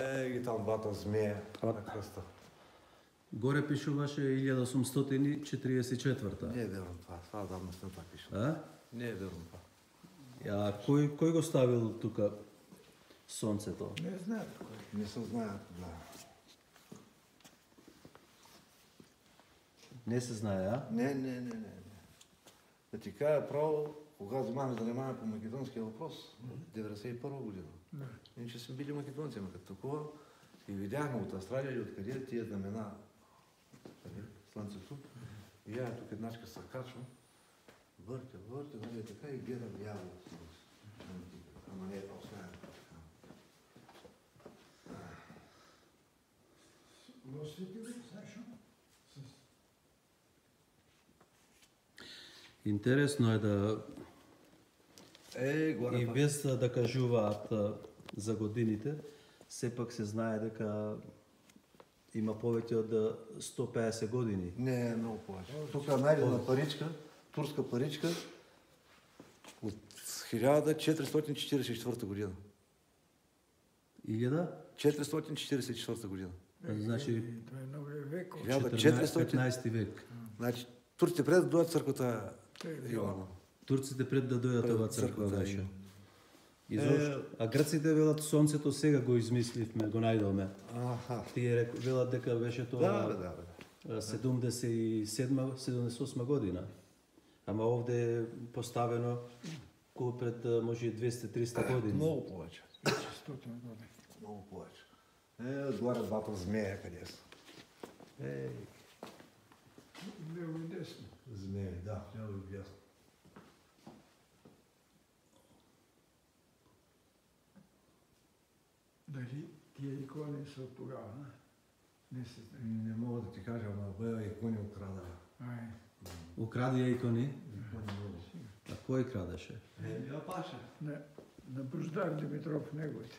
Ги там двата змея на кръста. Горе пишуваше 1844. Не е верно това. Това давно сме това пише. А? Не е верно това. Кой го ставил тук слънцето? Не знаят кой. Не се знаят, да. Не се знае, а? Не. Да ти кажа право, кога занимаваме по македонския въпрос, 91 година. Ние че сме били македонци, но като такова и видяхме от Австралия и откъде тия знамена слънцето. И я тук едначка се качвам, въртя, нали така и гледам явно. Ама не е освен. Интересно е да Горе и пак. без да кажуваат за годините, все пак се знае дека има повеќе од 150 години. Не, много повече. Тук е найдена паричка, турска паричка от 1444 година. 444 година. Значи Това е новия век. 15 век. Значи, турците пред да дойдат църквата Йована. Турците пред да дојдат ова црква Црквата беше. Йована. Изобщо. А грците велат сонцето сега го измисливме, го најдовме. Аха. Тие велат дека беше тоа Да. 77-78 година. Ама овде е поставено колку пред може и 200-300 години. Много повече. 600 години. Много повече. Горе двата змея къде са. Лево и десно. Змея, да, ляво и дясно. Дали тия икони са от тогава? Не се знае. Не мога да ти кажа, ама бе икони украда. Ай, Укради ја икони. Икони много. А кој крадеше? Я паша. на Бождар Димитров неговите.